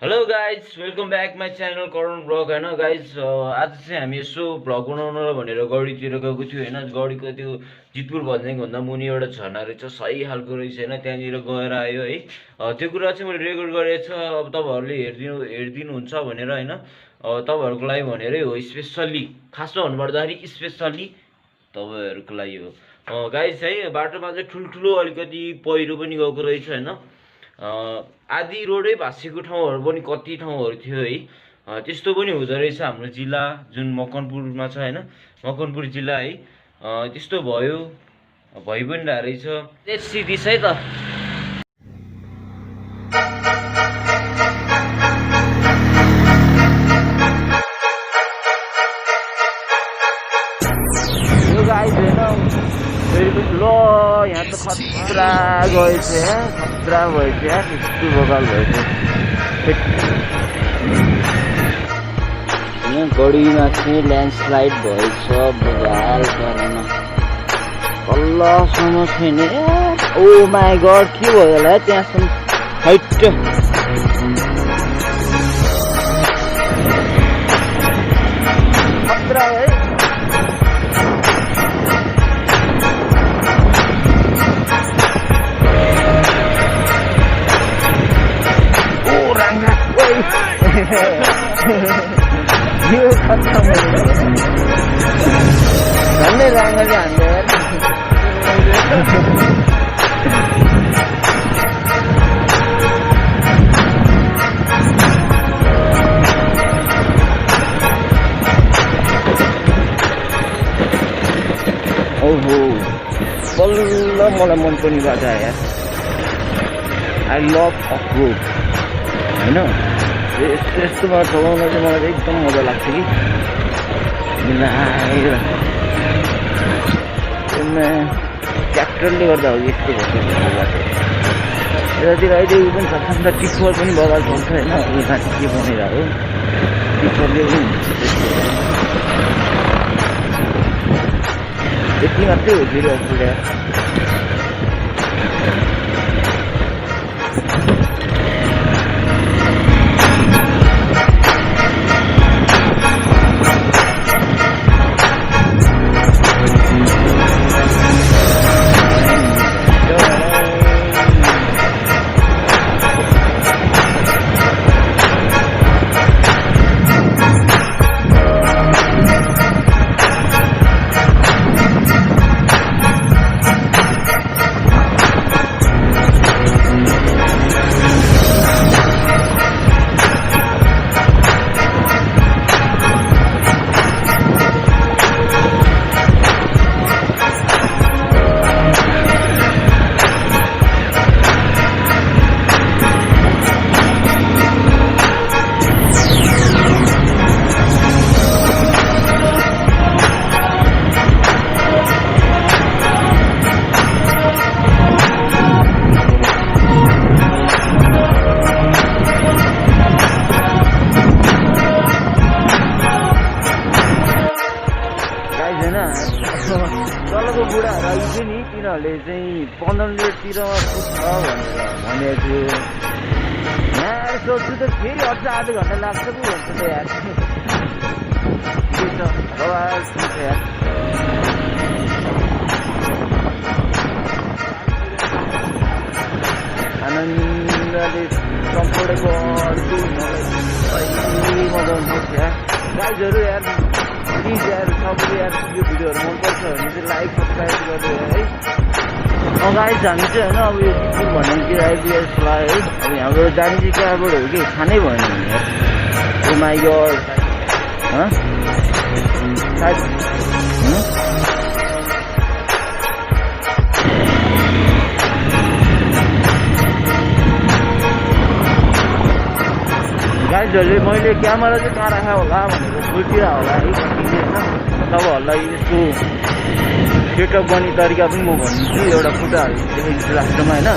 Hello guys welcome back my channel Karan blog होइन guys आज चाहिँ हामी यसो भ्लग बनाउन भनेर गढीतिर गएको थियो होइन गढीको त्यो जितपुर भन्दा मुनि एउटा झरना रहेछ सही खालको रहेछ होइन त्यहाँनिर गएर आयो है त्यो कुरा चाहिँ मैले रेकर्ड गरेको छ अब तपाईँहरूले हेरिदिनुहुन्छ भनेर होइन तपाईँहरूको लागि भनेरै हो स्पेसल्ली खासमा भन्नुपर्दाखेरि स्पेसल्ली तपाईँहरूको लागि हो गाइज है बाटोमा चाहिँ ठुल्ठुलो अलिकति पहिरो पनि गएको रहेछ होइन आधी रोडै भाँसिएको ठाउँहरू पनि कति ठाउँहरू थियो है त्यस्तो पनि हुँदो रहेछ हाम्रो जिल्ला जुन मकवानपुरमा छ होइन मकवानपुर जिल्ला है त्यस्तो भइ पनि रहेछ लेट्स सी दिस है त यो गाइस हेर्न फेरि लो यहाँ त खतरा गएछ खतरा भएछ यस्तो बगाल भएछ यहाँ गढीमा चाहिँ ल्यान्डस्लाइड भएछ बगाल कारण तलसम्म छैन ओ माई गड के भयो होला त्यहाँसम्म हाइट खतरा है यो खत्म झन्डै राङ्गले हान्दै ओहो बल्ल मलाई मन पनि बाजा यार आई लभ अफ रोड होइन यस्तोमा चलाउन चाहिँ मलाई चाहिँ एकदम मजा लाग्छ कि मिलाएर ट्र्याक्टरले गर्दा हो यस्तो भएको बाटो यतातिर अहिले उयो पनि सक्छ नि त टिप्पर पनि बगाल चल्छ होइन उयो माथि के बनाइरहेको टिप्परले पनि यति मात्रै हो फेरि असुविधा तलको बुढाहरू आइदियो नि तिनीहरूले चाहिँ 15 मिनटतिर पुग्छ भनेर भनेको थियो यहाँ सोध्छु त फेरि अझ आधा घन्टा लाग्छ पो भन्छ त यार के छ आवाज के छ यार आनन्दले सम्पूर्णको अर्को मलाई मजा आउँछ यार गाइजहरू यार प्लिज यार सबैले यार यो भिडियोहरू मनपर्छ भने चाहिँ लाइक सब्सक्राइब गर्नु है गाइज हामी चाहिँ होइन अब यो जितपुर भन्नेतिर आइपुगेसलाई है अब यहाँबाट जाने चाहिँ कहाँबाट हो कि खानै भएन भने ओ माई गड गाइजहरूले मैले क्यामेरा चाहिँ कहाँ राखेँ होला भनेर सोचिरह होला है होइन तपाईँहरूलाई यसको सेटअप गर्ने तरिका पनि म भनिदिन्छु एउटा फुटा हालिदिन्छु लास्टमा होइन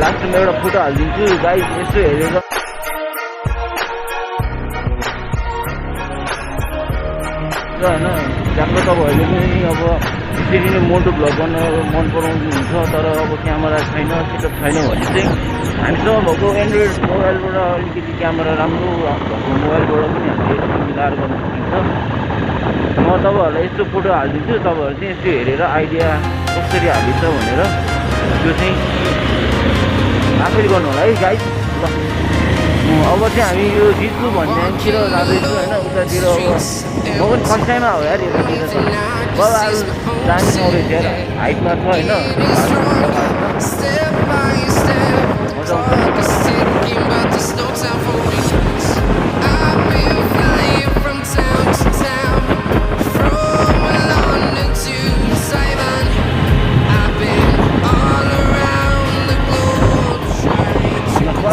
लास्टमा एउटा फुटा हालिदिन्छु गाइज यसो हेरेर होइन राम्रो तपाईँहरूले पनि अब त्यसरी नै मोटो भ्लग गर्न मन पराउनुहुन्छ तर अब क्यामेरा छैन सेटअप छैन भने चाहिँ हामीसँग भएको एन्ड्रोइड मोबाइलबाट अलिकति क्यामेरा राम्रो भएको मोबाइलबाट पनि हामीले मिलाएर गर्न सकिन्छ। म तपाईँहरूलाई यस्तो फोटो हालिदिन्छु, तपाईँहरू चाहिँ यसो हेरेर आइडिया कसरी हालिन्छ भनेर त्यो चाहिँ आफैले गर्नु होला है गाइस। ल अब चाहिँ हामी यो जितु भन्नेतिर जाँदैछु होइन, उतातिर अब म पनि फर्स्ट टाइममा हो यार यतातिर त। अब आज जाने नौरहेछ यार, हाइटमा छ होइन, मजा आउँछ।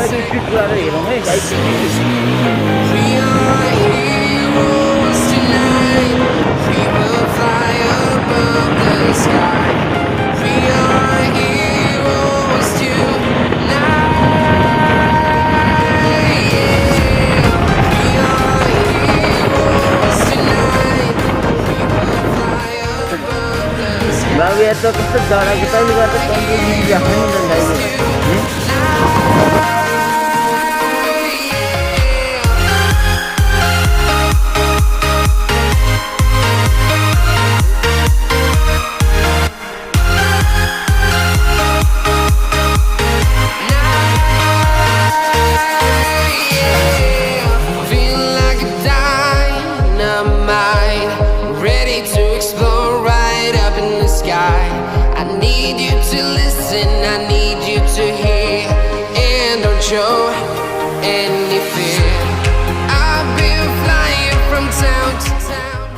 स्ट्रिट कुराहरू हेरौँ है गाइस। बाबु यहाँ त कस्तो डराएको, तैँले गर्दा कन्ट्रोल राख्नै मिल्दैन guys. Show any fear. I've been flying from town to town,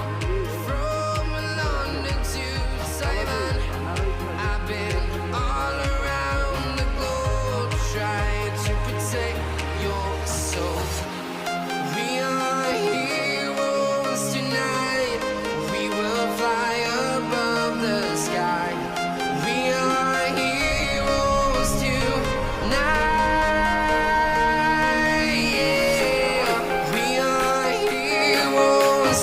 from London to Taiwan. I've been all around the globe trying to protect your soul. We are heroes tonight. We will fly above the sky. We are heroes tonight.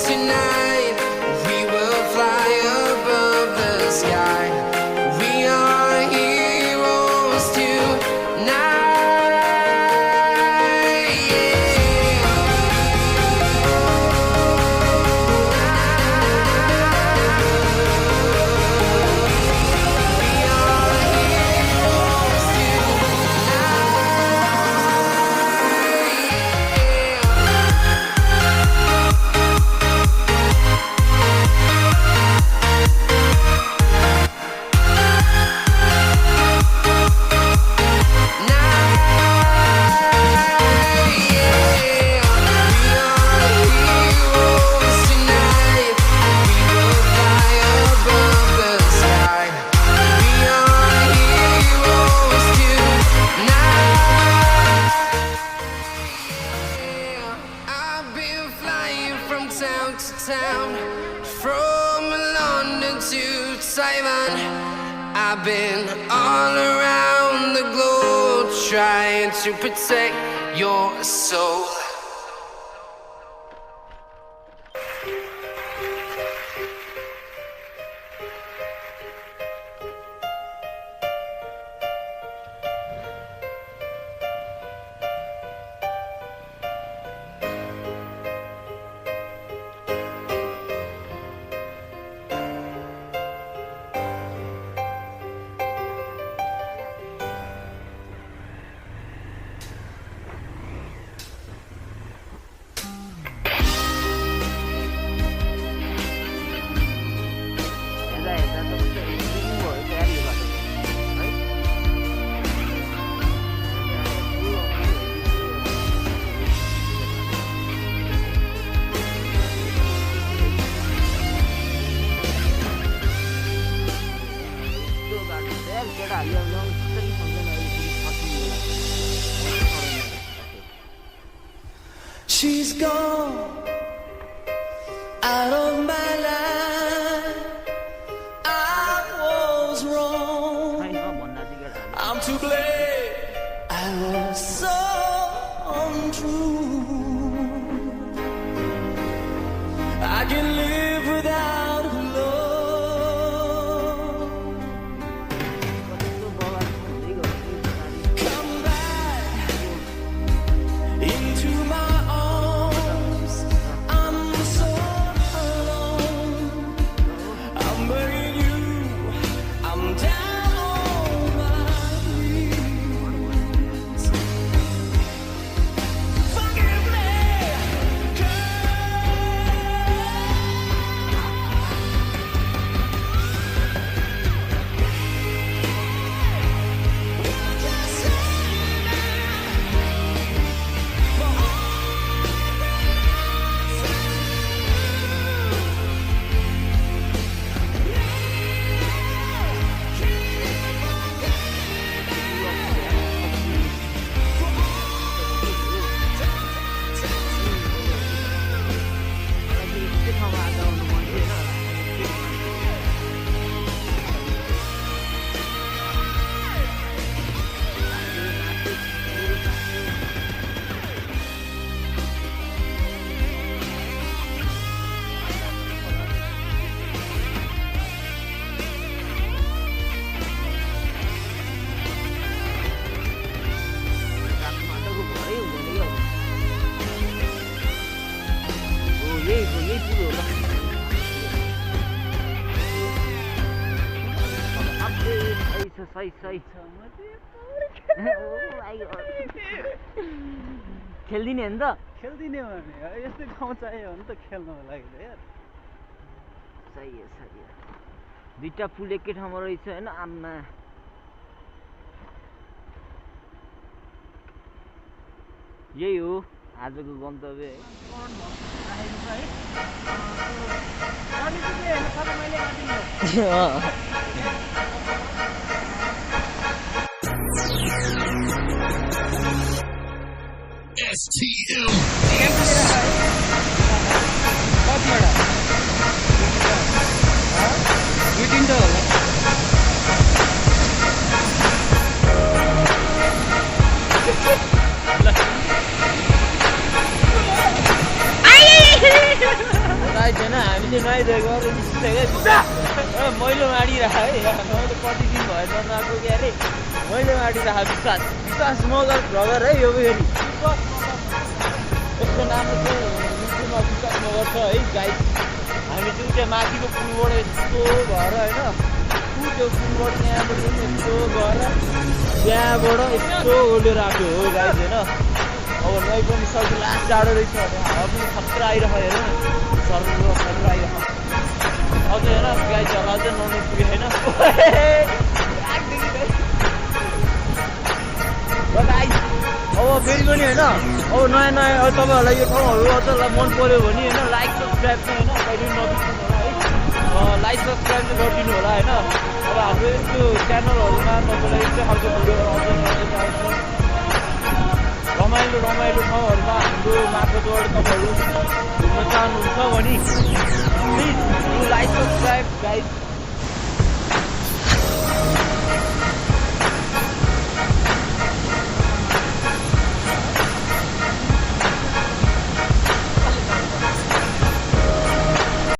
Tonight, we will fly above the sky. We are heroes tonight. Town to town, from London to Taiwan. I've been all around the globe trying to protect your soul. She's gone out of my life. I was wrong. I'm to blame. I was so untrue. I can live without her love. सही सही खेल्दिने नि त खेल्दिने भने यस्तै ठाउँ चाहियो भने त खेल्नको लागि त यार सही हो दुईटा पुल एकै ठाउँमा रहेछ होइन आम्मा यही हो आजको गन्तव्य हामीले नुहाइदिएको मैलो माडिरह है मैले कति दिन भयो नआएको कि अरे मैलो माडिरह विश्वास मगर भ्लगर है यो फेरि यसको नाम चाहिँ विश्वास मगर छ है गाइस हामी जुन चाहिँ माथिको पुलबाट यस्तो भएर होइन त्यो पुलबाट यहाँबाट यस्तो गएर त्यहाँबाट यस्तो ओलेर आएको हो गाइस होइन अब नुहाइ पनि सक्यो लास्ट जाडो रहेछ हावा पनि खतरा आइरह हेर सर्व खतरा आइरह अझै हेर गाई चाहिँ अझै नुहाउनु पुग्यो होइन अब फेरि पनि होइन अब नयाँ नयाँ तपाईँहरूलाई यो ठाउँहरू अझ मन पऱ्यो भने होइन लाइक सब्सक्राइब चाहिँ होइन कहिले नबिर्सिनु होला है लाइक सब्सक्राइब चाहिँ गरिदिनु होला होइन अब हाम्रो यस्तो च्यानलहरूमा तपाईँलाई यस्तै खालको भिडियोहरू अझ रमाइलो ठाउँहरूमा हाम्रो मार्फतबाट तपाईँहरू घुम्न चाहनुहुन्छ भने प्लिज लाइक सब्सक्राइब गाइस